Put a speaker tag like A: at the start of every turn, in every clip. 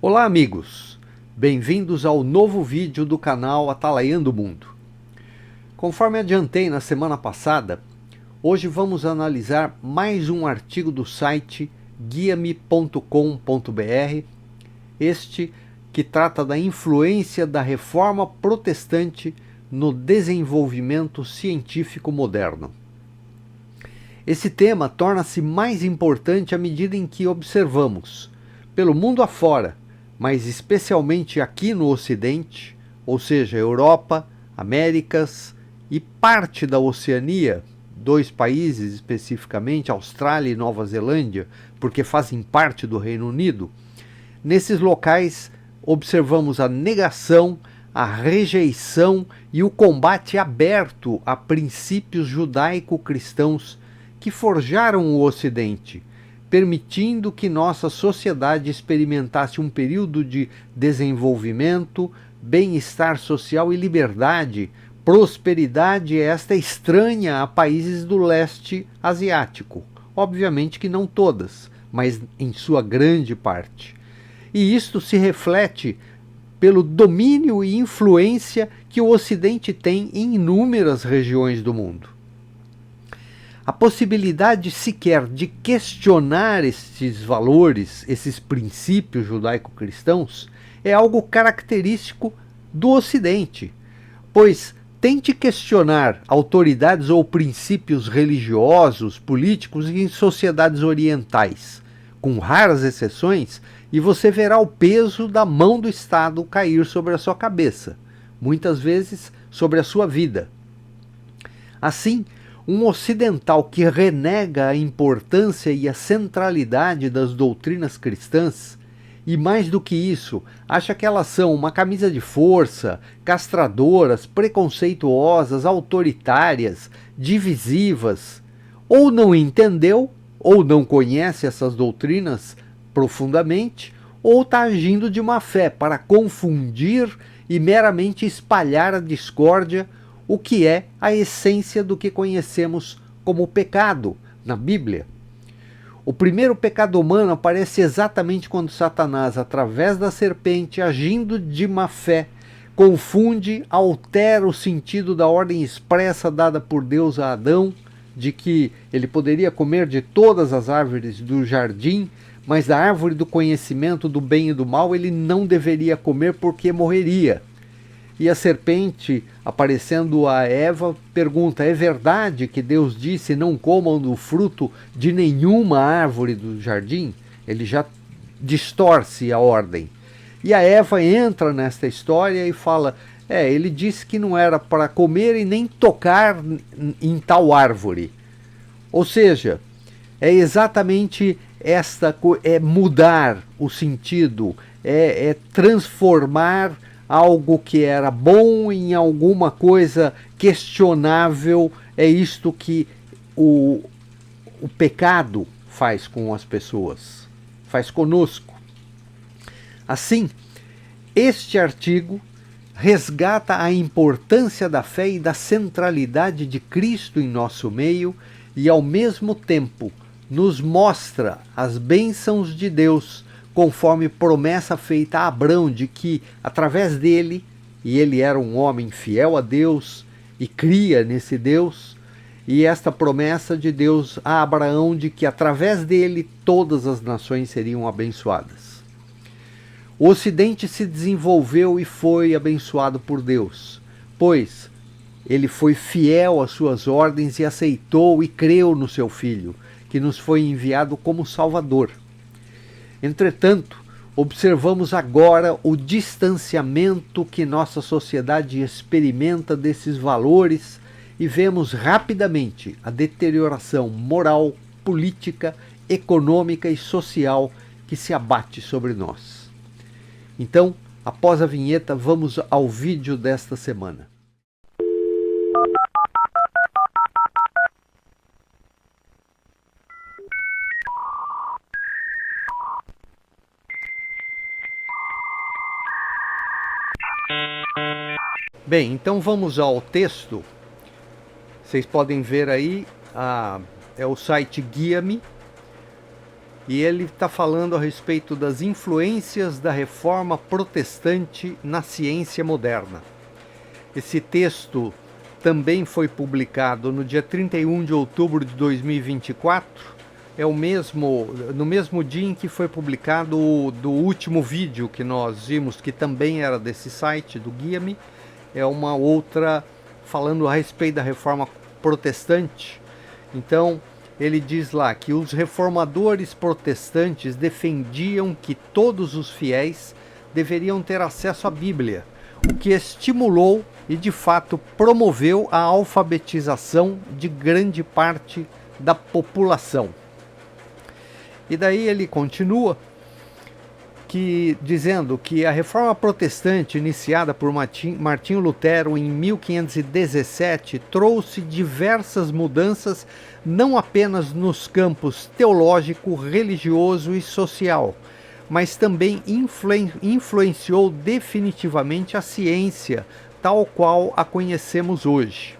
A: Olá amigos, bem-vindos ao novo vídeo do canal Atalaiando o Mundo. Conforme adiantei na semana passada, hoje vamos analisar mais um artigo do site guiame.com.br, este que trata da influência da reforma protestante no desenvolvimento científico moderno. Esse tema torna-se mais importante à medida em que observamos, pelo mundo afora, mas especialmente aqui no Ocidente, ou seja, Europa, Américas e parte da Oceania, dois países especificamente, Austrália e Nova Zelândia, porque fazem parte do Reino Unido. Nesses locais observamos a negação, a rejeição e o combate aberto a princípios judaico-cristãos que forjaram o Ocidente, permitindo que nossa sociedade experimentasse um período de desenvolvimento, bem-estar social e liberdade, prosperidade esta estranha a países do leste asiático. Obviamente que não todas, mas em sua grande parte. E isto se reflete pelo domínio e influência que o Ocidente tem em inúmeras regiões do mundo. A possibilidade sequer de questionar esses valores, esses princípios judaico-cristãos, é algo característico do Ocidente, pois tente questionar autoridades ou princípios religiosos, políticos em sociedades orientais, com raras exceções, e você verá o peso da mão do Estado cair sobre a sua cabeça, muitas vezes sobre a sua vida. Assim, um ocidental que renega a importância e a centralidade das doutrinas cristãs, e mais do que isso, acha que elas são uma camisa de força, castradoras, preconceituosas, autoritárias, divisivas, ou não entendeu, ou não conhece essas doutrinas profundamente, ou está agindo de má fé para confundir e meramente espalhar a discórdia, o que é a essência do que conhecemos como pecado na Bíblia. O primeiro pecado humano aparece exatamente quando Satanás, através da serpente, agindo de má fé, confunde, altera o sentido da ordem expressa dada por Deus a Adão, de que ele poderia comer de todas as árvores do jardim, mas da árvore do conhecimento do bem e do mal ele não deveria comer porque morreria. E a serpente, aparecendo a Eva, pergunta: é verdade que Deus disse não comam do fruto de nenhuma árvore do jardim? Ele já distorce a ordem. E a Eva entra nesta história e fala: ele disse que não era para comer e nem tocar em tal árvore. Ou seja, é exatamente é mudar o sentido, é transformar algo que era bom em alguma coisa questionável. É isto que o pecado faz com as pessoas, faz conosco. Assim, este artigo resgata a importância da fé e da centralidade de Cristo em nosso meio e, ao mesmo tempo, nos mostra as bênçãos de Deus, conforme promessa feita a Abrão de que, através dele, e ele era um homem fiel a Deus e cria nesse Deus, e esta promessa de Deus a Abraão de que, através dele, todas as nações seriam abençoadas. O Ocidente se desenvolveu e foi abençoado por Deus, pois ele foi fiel às suas ordens e aceitou e creu no seu Filho, que nos foi enviado como Salvador. Entretanto, observamos agora o distanciamento que nossa sociedade experimenta desses valores e vemos rapidamente a deterioração moral, política, econômica e social que se abate sobre nós. Então, após a vinheta, vamos ao vídeo desta semana. Bem, então vamos ao texto. Vocês podem ver aí, é o site Guiame, e ele está falando a respeito das influências da reforma protestante na ciência moderna. Esse texto também foi publicado no dia 31 de outubro de 2024, no mesmo dia em que foi publicado do último vídeo que nós vimos, que também era desse site, do Guia-me, é uma outra falando a respeito da reforma protestante. Então, ele diz lá que os reformadores protestantes defendiam que todos os fiéis deveriam ter acesso à Bíblia, o que estimulou e de fato promoveu a alfabetização de grande parte da população. E daí ele continua dizendo que a reforma protestante iniciada por Martinho Lutero em 1517 trouxe diversas mudanças não apenas nos campos teológico, religioso e social, mas também influenciou definitivamente a ciência, tal qual a conhecemos hoje.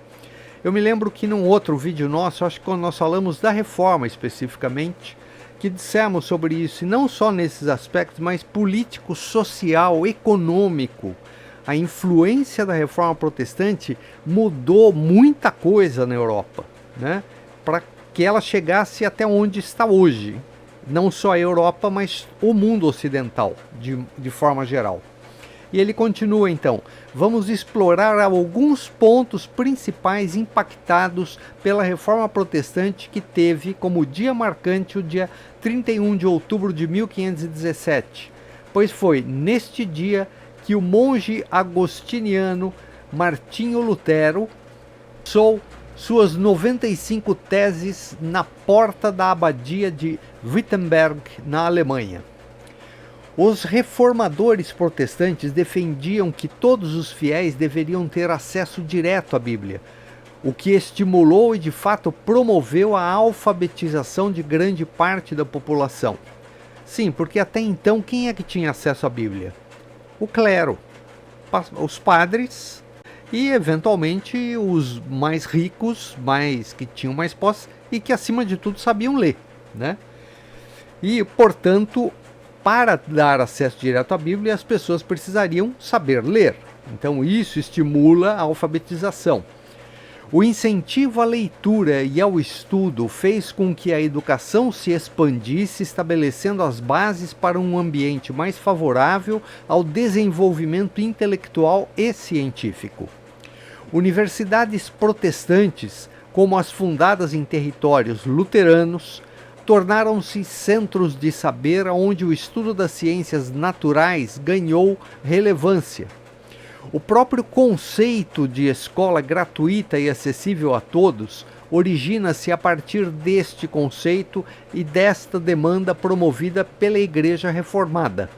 A: Eu me lembro que num outro vídeo nosso, acho que quando nós falamos da reforma especificamente, que dissemos sobre isso, e não só nesses aspectos, mas político, social, econômico. A influência da reforma protestante mudou muita coisa na Europa, né? Para que ela chegasse até onde está hoje. Não só a Europa, mas o mundo ocidental, de forma geral. E ele continua então: vamos explorar alguns pontos principais impactados pela reforma protestante, que teve como dia marcante o dia 31 de outubro de 1517, pois foi neste dia que o monge agostiniano Martinho Lutero lançou suas 95 teses na porta da abadia de Wittenberg, na Alemanha. Os reformadores protestantes defendiam que todos os fiéis deveriam ter acesso direto à Bíblia, o que estimulou e de fato promoveu a alfabetização de grande parte da população. Sim, porque até então quem é que tinha acesso à Bíblia? O clero, os padres e eventualmente os mais ricos, que tinham mais posse e que acima de tudo sabiam ler, né? E portanto, para dar acesso direto à Bíblia, as pessoas precisariam saber ler. Então isso estimula a alfabetização. O incentivo à leitura e ao estudo fez com que a educação se expandisse, estabelecendo as bases para um ambiente mais favorável ao desenvolvimento intelectual e científico. Universidades protestantes, como as fundadas em territórios luteranos, tornaram-se centros de saber onde o estudo das ciências naturais ganhou relevância. O próprio conceito de escola gratuita e acessível a todos origina-se a partir deste conceito e desta demanda promovida pela Igreja Reformada.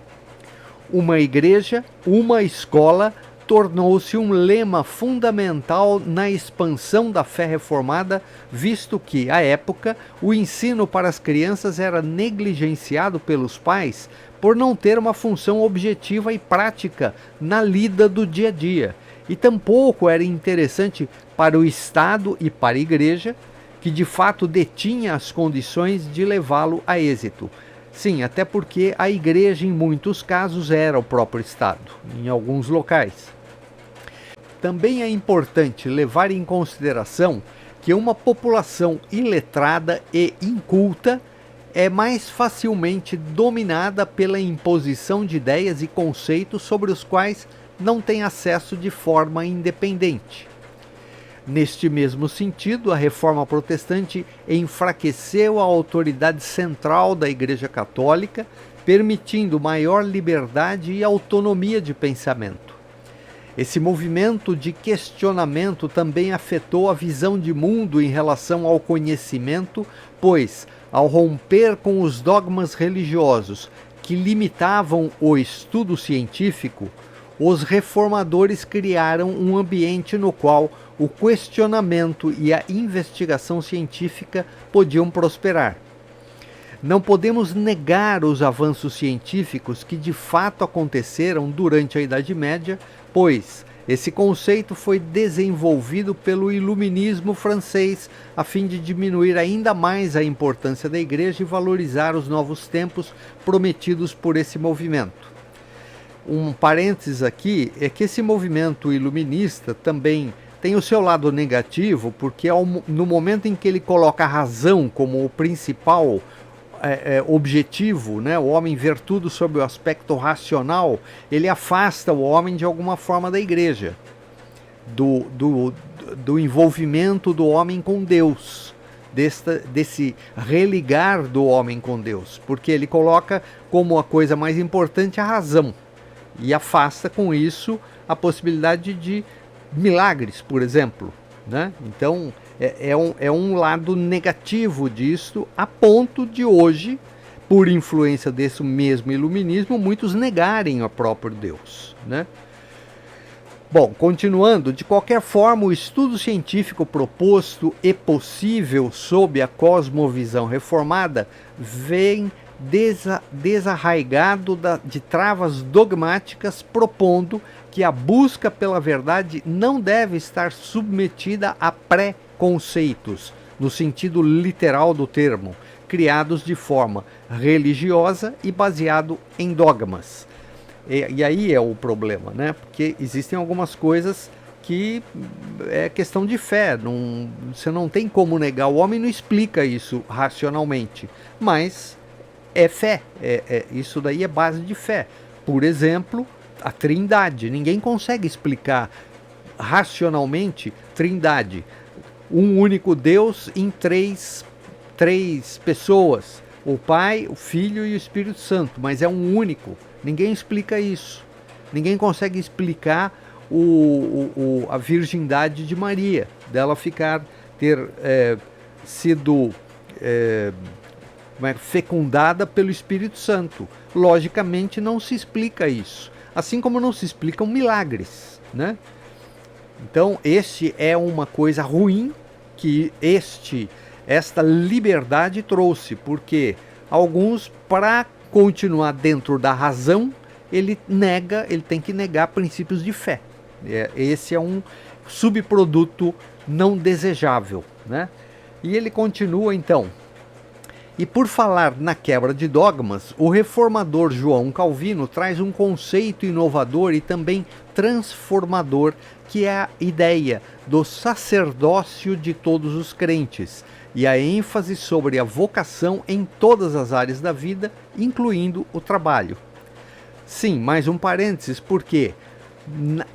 A: Uma igreja, uma escola, tornou-se um lema fundamental na expansão da fé reformada, visto que, à época, o ensino para as crianças era negligenciado pelos pais por não ter uma função objetiva e prática na lida do dia a dia, e tampouco era interessante para o Estado e para a Igreja, que de fato detinha as condições de levá-lo a êxito. Sim, até porque a Igreja em muitos casos era o próprio Estado, em alguns locais. Também é importante levar em consideração que uma população iletrada e inculta é mais facilmente dominada pela imposição de ideias e conceitos sobre os quais não tem acesso de forma independente. Neste mesmo sentido, a Reforma Protestante enfraqueceu a autoridade central da Igreja Católica, permitindo maior liberdade e autonomia de pensamento. Esse movimento de questionamento também afetou a visão de mundo em relação ao conhecimento, pois, ao romper com os dogmas religiosos que limitavam o estudo científico, os reformadores criaram um ambiente no qual o questionamento e a investigação científica podiam prosperar. Não podemos negar os avanços científicos que de fato aconteceram durante a Idade Média, pois Esse conceito foi desenvolvido pelo iluminismo francês a fim de diminuir ainda mais a importância da igreja e valorizar os novos tempos prometidos por esse movimento. Um parênteses aqui é que esse movimento iluminista também tem o seu lado negativo, porque no momento em que ele coloca a razão como o principal objetivo, né, o homem ver tudo sob o aspecto racional, ele afasta o homem de alguma forma da igreja, do envolvimento do homem com Deus, desse religar do homem com Deus, porque ele coloca como a coisa mais importante a razão, e afasta com isso a possibilidade de milagres, por exemplo, né? Então é um lado negativo disso, a ponto de hoje, por influência desse mesmo iluminismo, muitos negarem o próprio Deus, né? Bom, continuando, de qualquer forma, o estudo científico proposto e possível sob a cosmovisão reformada vem desarraigado de travas dogmáticas, propondo que a busca pela verdade não deve estar submetida a pré-conceitos, no sentido literal do termo, criados de forma religiosa e baseado em dogmas. E aí é o problema, né? Porque existem algumas coisas que é questão de fé, você não tem como negar, o homem não explica isso racionalmente, mas é fé, isso daí é base de fé. Por exemplo, a Trindade, ninguém consegue explicar racionalmente Trindade, um único Deus em três pessoas, o Pai, o Filho e o Espírito Santo, mas é um único, ninguém explica isso, ninguém consegue explicar a virgindade de Maria, dela ter sido fecundada pelo Espírito Santo. Logicamente não se explica isso, assim como não se explicam milagres, né? Então este é uma coisa ruim que esta liberdade trouxe, porque alguns, para continuar dentro da razão, ele tem que negar princípios de fé. Esse é um subproduto não desejável, né? E ele continua então. E por falar na quebra de dogmas, o reformador João Calvino traz um conceito inovador e também transformador, que é a ideia do sacerdócio de todos os crentes, e a ênfase sobre a vocação em todas as áreas da vida, incluindo o trabalho. Sim, mais um parênteses, porque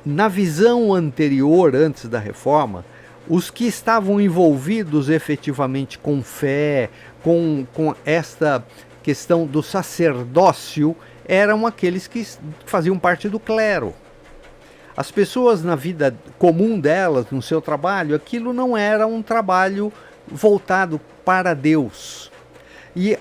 A: na visão anterior, antes da reforma, os que estavam envolvidos efetivamente com fé, com esta questão do sacerdócio, eram aqueles que faziam parte do clero. As pessoas na vida comum delas, no seu trabalho, aquilo não era um trabalho voltado para Deus. E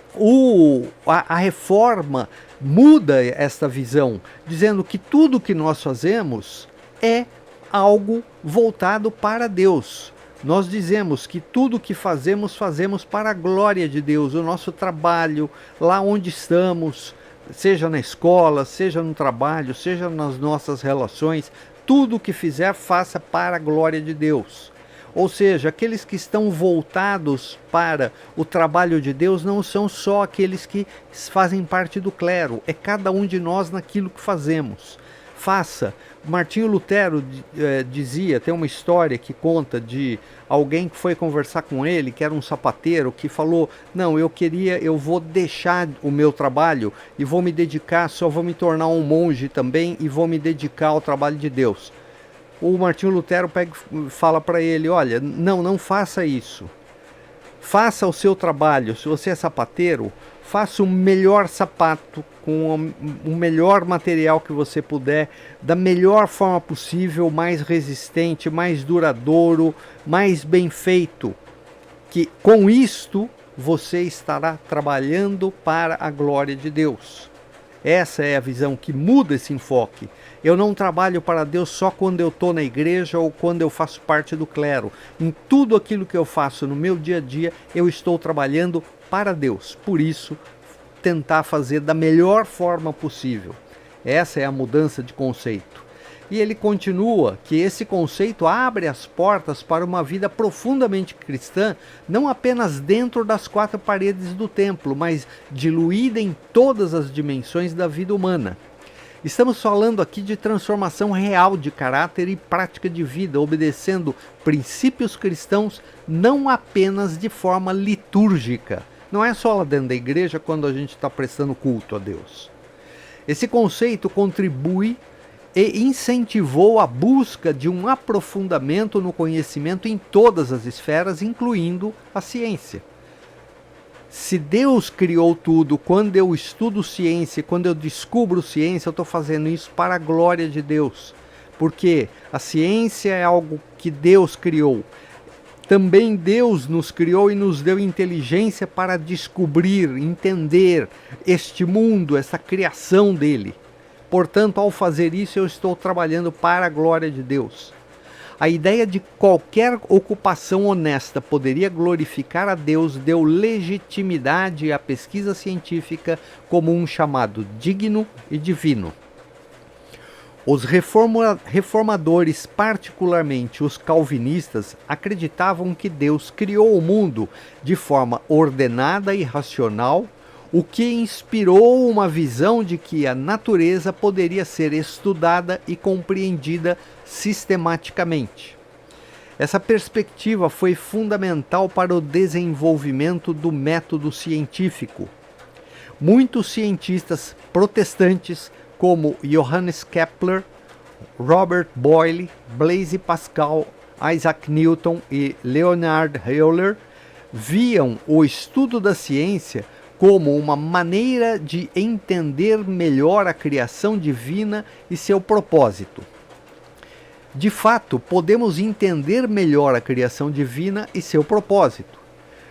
A: a reforma muda esta visão, dizendo que tudo que nós fazemos é algo voltado para Deus. Nós dizemos que tudo que fazemos para a glória de Deus. O nosso trabalho, lá onde estamos, seja na escola, seja no trabalho, seja nas nossas relações, tudo que fizer, faça para a glória de Deus. Ou seja, aqueles que estão voltados para o trabalho de Deus não são só aqueles que fazem parte do clero, é cada um de nós naquilo que fazemos. Faça. Martinho Lutero dizia, tem uma história que conta de alguém que foi conversar com ele, que era um sapateiro, que falou: não, eu vou deixar o meu trabalho e vou me dedicar, só vou me tornar um monge também e vou me dedicar ao trabalho de Deus. O Martinho Lutero fala para ele: olha, não faça isso. Faça o seu trabalho. Se você é sapateiro, faça o melhor sapato com o melhor material que você puder, da melhor forma possível, mais resistente, mais duradouro, mais bem feito. Que com isto você estará trabalhando para a glória de Deus. Essa é a visão que muda esse enfoque. Eu não trabalho para Deus só quando eu estou na igreja ou quando eu faço parte do clero. Em tudo aquilo que eu faço no meu dia a dia, eu estou trabalhando para Deus. Por isso, tentar fazer da melhor forma possível. Essa é a mudança de conceito. E ele continua que esse conceito abre as portas para uma vida profundamente cristã, não apenas dentro das quatro paredes do templo, mas diluída em todas as dimensões da vida humana. Estamos falando aqui de transformação real de caráter e prática de vida, obedecendo princípios cristãos não apenas de forma litúrgica. Não é só lá dentro da igreja quando a gente está prestando culto a Deus. Esse conceito contribui e incentivou a busca de um aprofundamento no conhecimento em todas as esferas, incluindo a ciência. Se Deus criou tudo, quando eu estudo ciência, quando eu descubro ciência, eu estou fazendo isso para a glória de Deus. Porque a ciência é algo que Deus criou. Também Deus nos criou e nos deu inteligência para descobrir, entender este mundo, essa criação dele. Portanto, ao fazer isso, eu estou trabalhando para a glória de Deus. A ideia de qualquer ocupação honesta poderia glorificar a Deus deu legitimidade à pesquisa científica como um chamado digno e divino. Os reformadores, particularmente os calvinistas, acreditavam que Deus criou o mundo de forma ordenada e racional, o que inspirou uma visão de que a natureza poderia ser estudada e compreendida sistematicamente. Essa perspectiva foi fundamental para o desenvolvimento do método científico. Muitos cientistas protestantes, como Johannes Kepler, Robert Boyle, Blaise Pascal, Isaac Newton e Leonhard Euler, viam o estudo da ciência como uma maneira de entender melhor a criação divina e seu propósito. De fato, podemos entender melhor a criação divina e seu propósito.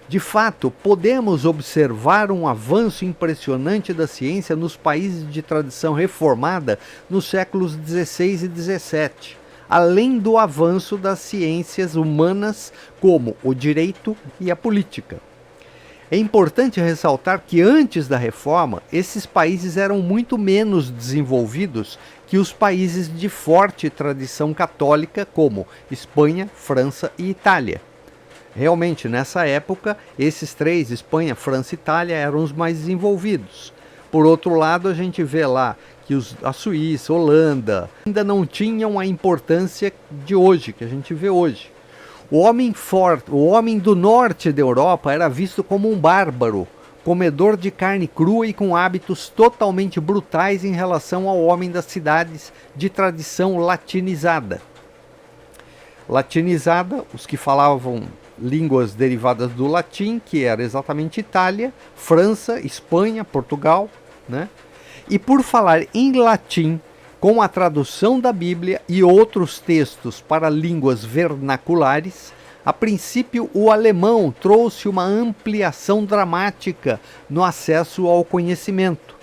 A: De fato, podemos observar um avanço impressionante da ciência nos países de tradição reformada nos séculos XVI e XVII, além do avanço das ciências humanas como o direito e a política. É importante ressaltar que antes da reforma, esses países eram muito menos desenvolvidos que os países de forte tradição católica como Espanha, França e Itália. Realmente, nessa época, esses três, Espanha, França e Itália, eram os mais desenvolvidos. Por outro lado, a gente vê lá que a Suíça, Holanda, ainda não tinham a importância de hoje, que a gente vê hoje. O homem do norte da Europa era visto como um bárbaro, comedor de carne crua e com hábitos totalmente brutais em relação ao homem das cidades de tradição latinizada. Latinizada, os que falavam línguas derivadas do latim, que era exatamente Itália, França, Espanha, Portugal, né? E por falar em latim, com a tradução da Bíblia e outros textos para línguas vernaculares, a princípio o alemão trouxe uma ampliação dramática no acesso ao conhecimento.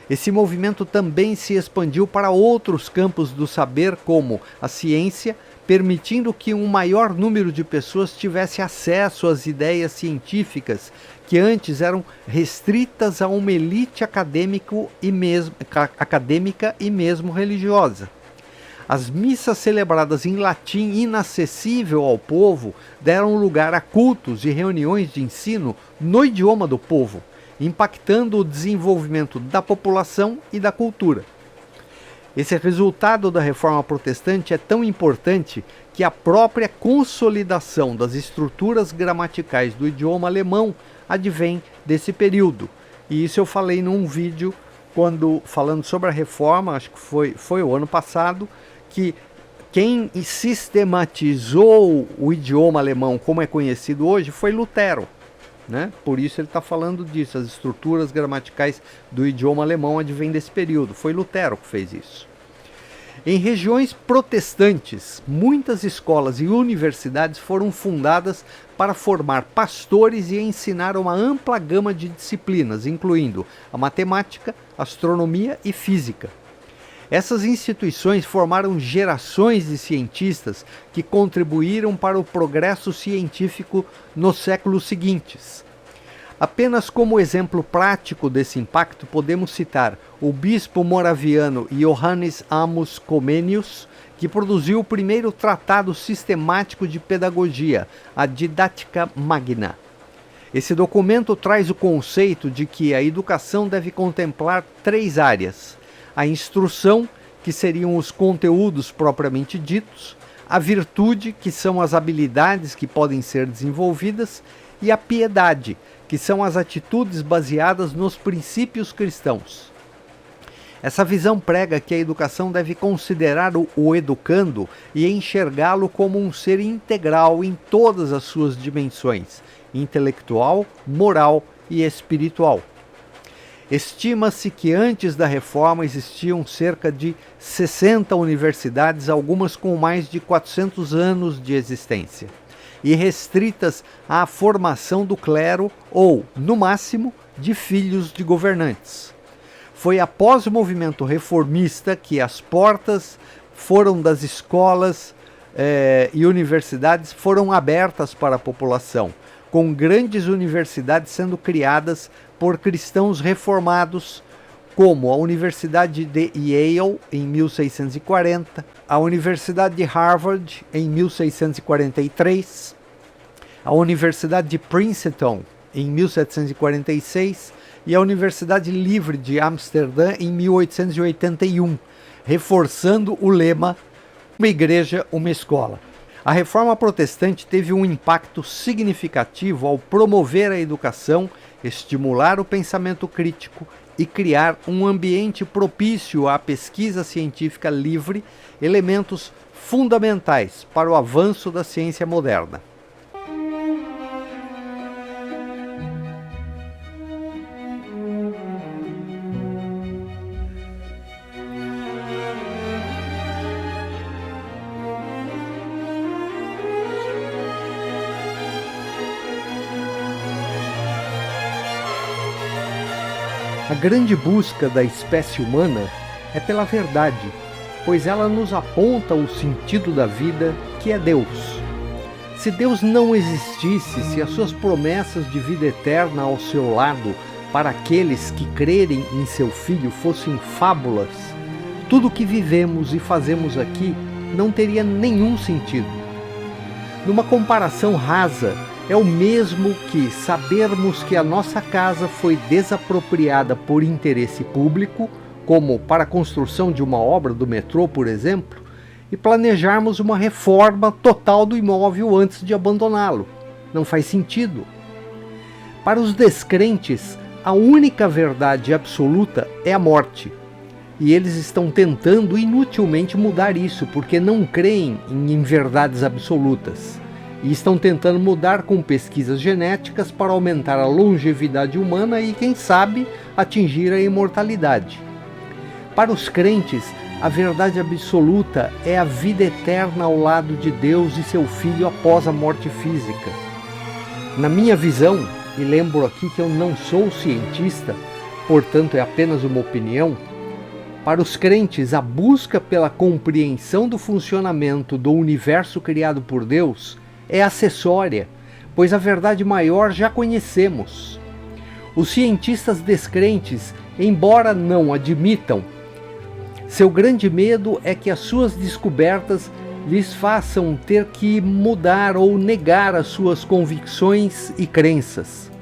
A: Esse movimento também se expandiu para outros campos do saber, como a ciência, permitindo que um maior número de pessoas tivesse acesso às ideias científicas que antes eram restritas a uma elite acadêmica e mesmo religiosa. As missas celebradas em latim inacessível ao povo deram lugar a cultos e reuniões de ensino no idioma do povo, impactando o desenvolvimento da população e da cultura. Esse resultado da reforma protestante é tão importante que a própria consolidação das estruturas gramaticais do idioma alemão advém desse período. E isso eu falei num vídeo falando sobre a reforma, acho que foi o ano passado, que quem sistematizou o idioma alemão como é conhecido hoje foi Lutero. Né? Por isso ele está falando disso, as estruturas gramaticais do idioma alemão advêm desse período. Foi Lutero que fez isso. Em regiões protestantes, muitas escolas e universidades foram fundadas para formar pastores e ensinar uma ampla gama de disciplinas, incluindo a matemática, astronomia e física. Essas instituições formaram gerações de cientistas que contribuíram para o progresso científico nos séculos seguintes. Apenas como exemplo prático desse impacto, podemos citar o bispo moraviano Johannes Amos Comenius, que produziu o primeiro tratado sistemático de pedagogia, a Didática Magna. Esse documento traz o conceito de que a educação deve contemplar 3 áreas: a instrução, que seriam os conteúdos propriamente ditos, a virtude, que são as habilidades que podem ser desenvolvidas, e a piedade, que são as atitudes baseadas nos princípios cristãos. Essa visão prega que a educação deve considerar o educando e enxergá-lo como um ser integral em todas as suas dimensões, intelectual, moral e espiritual. Estima-se que antes da reforma existiam cerca de 60 universidades, algumas com mais de 400 anos de existência, e restritas à formação do clero ou, no máximo, de filhos de governantes. Foi após o movimento reformista que as portas das escolas e universidades foram abertas para a população, com grandes universidades sendo criadas por cristãos reformados, como a Universidade de Yale, em 1640, a Universidade de Harvard, em 1643, a Universidade de Princeton, em 1746, e a Universidade Livre de Amsterdã, em 1881, reforçando o lema "Uma igreja, uma escola". A reforma protestante teve um impacto significativo ao promover a educação, estimular o pensamento crítico e criar um ambiente propício à pesquisa científica livre, elementos fundamentais para o avanço da ciência moderna. A grande busca da espécie humana é pela verdade, pois ela nos aponta o sentido da vida, que é Deus. Se Deus não existisse, se as suas promessas de vida eterna ao seu lado para aqueles que crerem em seu Filho fossem fábulas, tudo o que vivemos e fazemos aqui não teria nenhum sentido. Numa comparação rasa, é o mesmo que sabermos que a nossa casa foi desapropriada por interesse público, como para a construção de uma obra do metrô, por exemplo, e planejarmos uma reforma total do imóvel antes de abandoná-lo. Não faz sentido. Para os descrentes, a única verdade absoluta é a morte. E eles estão tentando inutilmente mudar isso, porque não creem em verdades absolutas. E estão tentando mudar com pesquisas genéticas para aumentar a longevidade humana e, quem sabe, atingir a imortalidade. Para os crentes, a verdade absoluta é a vida eterna ao lado de Deus e seu Filho após a morte física. Na minha visão, e lembro aqui que eu não sou cientista, portanto é apenas uma opinião, para os crentes, a busca pela compreensão do funcionamento do universo criado por Deus é acessória, pois a verdade maior já conhecemos. Os cientistas descrentes, embora não admitam, seu grande medo é que as suas descobertas lhes façam ter que mudar ou negar as suas convicções e crenças.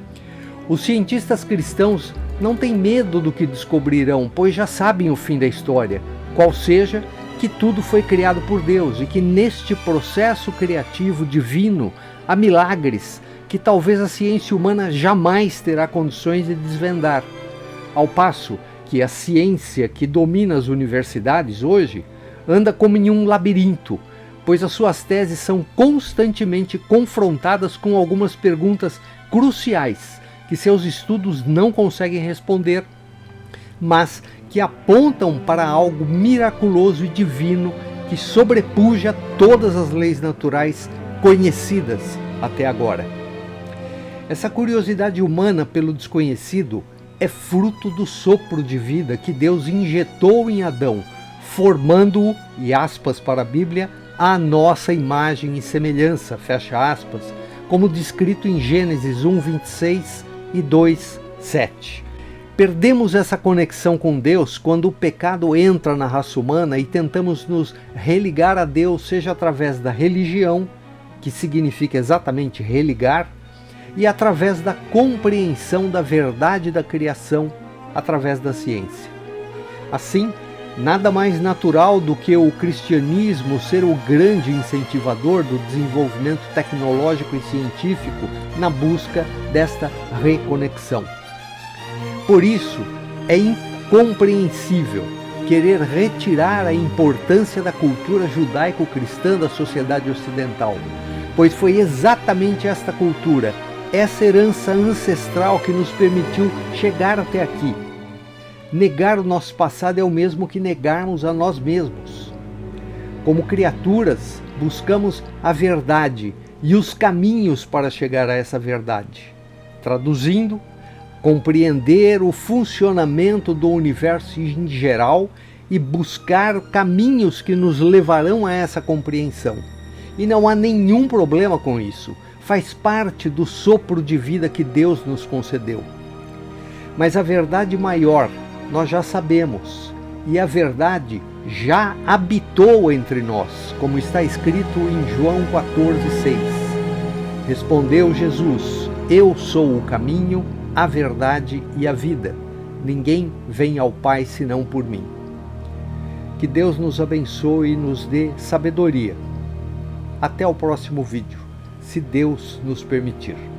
A: Os cientistas cristãos não têm medo do que descobrirão, pois já sabem o fim da história, qual seja que tudo foi criado por Deus e que neste processo criativo divino há milagres que talvez a ciência humana jamais terá condições de desvendar. Ao passo que a ciência que domina as universidades hoje anda como em um labirinto, pois as suas teses são constantemente confrontadas com algumas perguntas cruciais que seus estudos não conseguem responder, mas que apontam para algo miraculoso e divino que sobrepuja todas as leis naturais conhecidas até agora. Essa curiosidade humana pelo desconhecido é fruto do sopro de vida que Deus injetou em Adão, formando-o, e aspas para a Bíblia, à nossa imagem e semelhança, fecha aspas, como descrito em Gênesis 1:26 e 2:7. Perdemos essa conexão com Deus quando o pecado entra na raça humana e tentamos nos religar a Deus, seja através da religião, que significa exatamente religar, e através da compreensão da verdade da criação, através da ciência. Assim, nada mais natural do que o cristianismo ser o grande incentivador do desenvolvimento tecnológico e científico na busca desta reconexão. Por isso, é incompreensível querer retirar a importância da cultura judaico-cristã da sociedade ocidental, pois foi exatamente esta cultura, essa herança ancestral que nos permitiu chegar até aqui. Negar o nosso passado é o mesmo que negarmos a nós mesmos. Como criaturas, buscamos a verdade e os caminhos para chegar a essa verdade. Traduzindo, compreender o funcionamento do universo em geral e buscar caminhos que nos levarão a essa compreensão. E não há nenhum problema com isso. Faz parte do sopro de vida que Deus nos concedeu. Mas a verdade maior nós já sabemos, e a verdade já habitou entre nós, como está escrito em João 14:6. Respondeu Jesus: Eu sou o caminho, a verdade e a vida. Ninguém vem ao Pai senão por mim. Que Deus nos abençoe e nos dê sabedoria. Até o próximo vídeo, se Deus nos permitir.